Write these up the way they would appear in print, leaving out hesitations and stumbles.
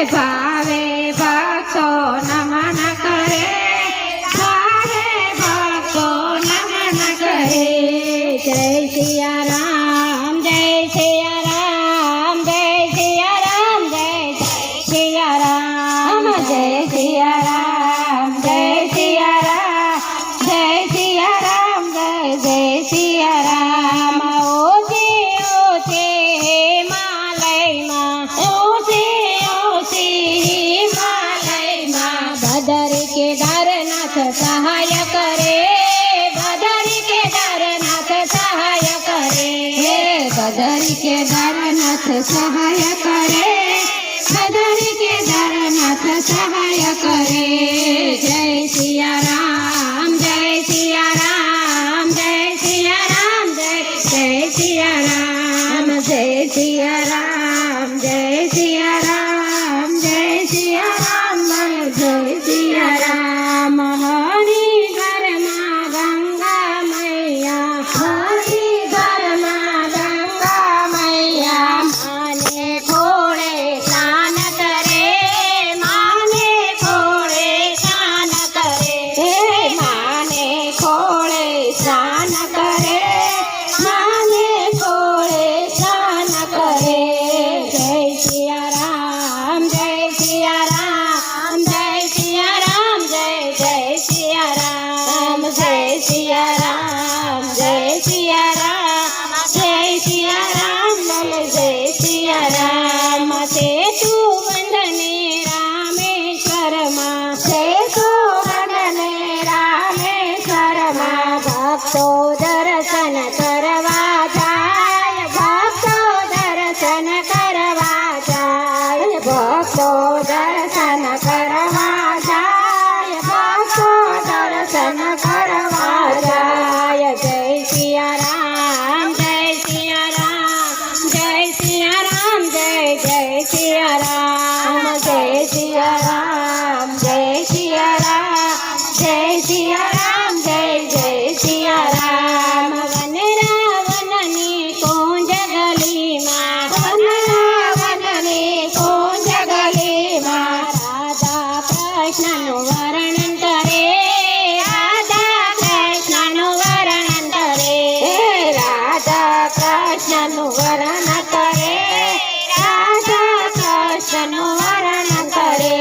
ભાવે ભક્તો નમન કરે, ભાવે ભક્તો નમન કરે. જય સિયા રામ, જય સિયા રામ, જય સિયા રામ, જય સિયા રામ, જય સિયા રામ, જય સિયા રામ, જય સિયા રામ, જય સિયા રામ. ઓછે ઓછે હિમાલયમાં, ઓછે ઓછે હિમાલયમાં બદરી કેદારનાથ સહાય કરે, બદરી કેદારનાથ સહાય કરે, બદરી કેદારનાથ સહાય કરે, બદરી કેદારનાથ સહાય કરે. જય સિયા રામ, જય સિયા રામ, જય સિયા રામ, જય સિયા રામ, જય સિયા રામ, જય સિયા રામ, જય સિયા રામ, જય સિયા રામ. હરિદ્વારમાં ગંગા મૈયા, હરિદ્વારમાં ગંગા મૈયા માને ખોળે સ્નાન કરે, માને ખોળે સ્નાન કરે, માને ખોળે સ્નાન કરે, માને ખોળે સ્નાન કરે. જય સિયા રામ, જય સિયા રામ, જય સિયા રામ, જય સિયા રામ, જય સિયા રામ, જય સિયા રામ, જય સિયા રામ, જય સિયા રામ. સેતુ બંધને રામેશ્વરમાં, સેતુ બંધને રામેશ્વરમાં ભક્તો દર્શન કરવા જાય, ભક્તો દર્શન કરવા જાય, ભક્તો દર્શન કરવા જાય, ભક્તો દર્શન કરવા જાય. જય સિયા રામ, જય સિયા રામ, જય સિયા રામ, જય સિયા રામ, જય સિયા રામ, જય સિયા રામ, જય સિયા રામ, જય સિયા રામ. વનરાવનની કુંજ ગલીમાં, વનરાવનની કુંજ ગલીમાં રાધા કૃષ્ણનું વર્ણન કરે, રાધા કૃષ્ણનું વર્ણન કરે, રાધા કૃષ્ણનું વર્ણન કરે, રાધા કૃષ્ણનું વર્ણન કરે.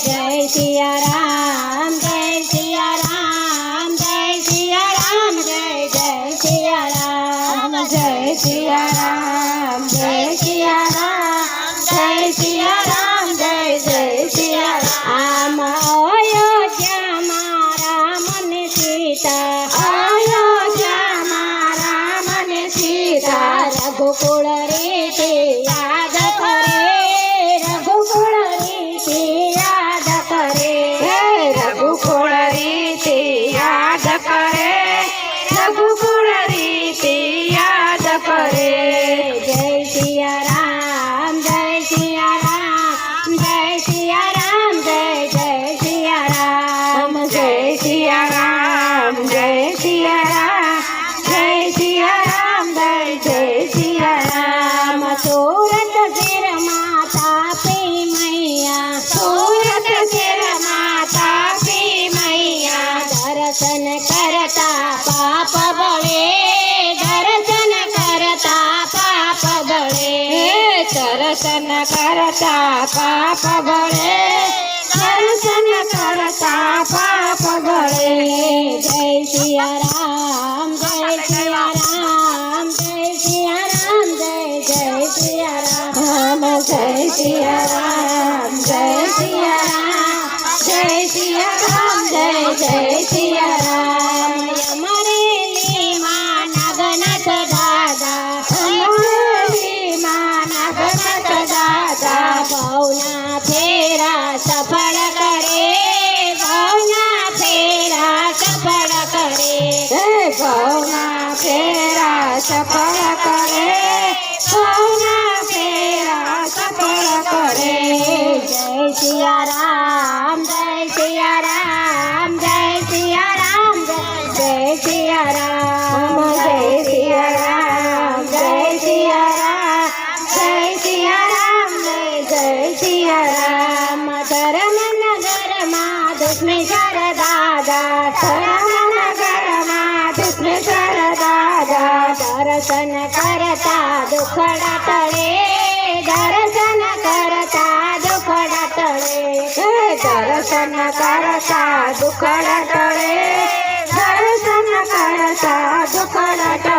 જય સિયા રામ, જય સિયા રામ, જય સિયા રામ, જય સિયા રામ, જય સિયા રામ, જય સિયા રામ, જય સિયા રામ, જય સિયા રામ. અયોધ્યામાં રામ ને સીતા, અયોધ્યામાં રામ ને સીતા રઘુકુળ રીતિ યાદ કરે, રઘુકુળ રીતિ યાદ કરે, રઘુકુળ રીતિ યાદ કરે, રઘુકુળ રીતિ યાદ કરે. જય સિયા રામ, જય સિયા રામ, જય સિયા રામ, જય સિયા રામ, જય સિયા રામ, જય સિયા રામ, જય સિયા રામ, જય સિયા રામ. સુરત શિરમાં તાપી મૈયા, સુરત શિરમાં તાપી મૈયા દર્શન કરતા પાપ બળે, દર્શન કરતા પાપ બળે, દર્શન કરતા પાપ બળે, દર્શન કરતા પાપ બળે. જય સિયા રામ, જય સિયા રામ, જય સિયા રામ, જય સિયા રામ, જય સિયા રામ, જય સિયા રામ, જય સિયા રામ, જય સિયા રામ. અમરેલીમાં નાગનાથ દાદા, અમરેલીમાં નાગનાથ દાદા ભવના ફેરા સફળ કરે, ભવના ફેરા સફળ કરે, ભવના ફેરા સફળ કરે, ભવના ફેરા સફળ કરે. જય સિયા રામ, જય સિયા રામ, જય સિયા રામ, જય સિયા રામ, જય સિયા રામ, જય સિયા રામ, જય સિયા રામ, જય સિયા રામ ધર્મ નગરમાં દુષ્મેશ્વર દાદા ધર્મ નગરમાં દુષ્મેશ્વર દાદા દર્શન કરતા દુખડા ટળે દર્શન કરતા દુખડા ટળે દર્શન કરતા દુખડા ટળે દર્શન કરતા દુખડા ટળે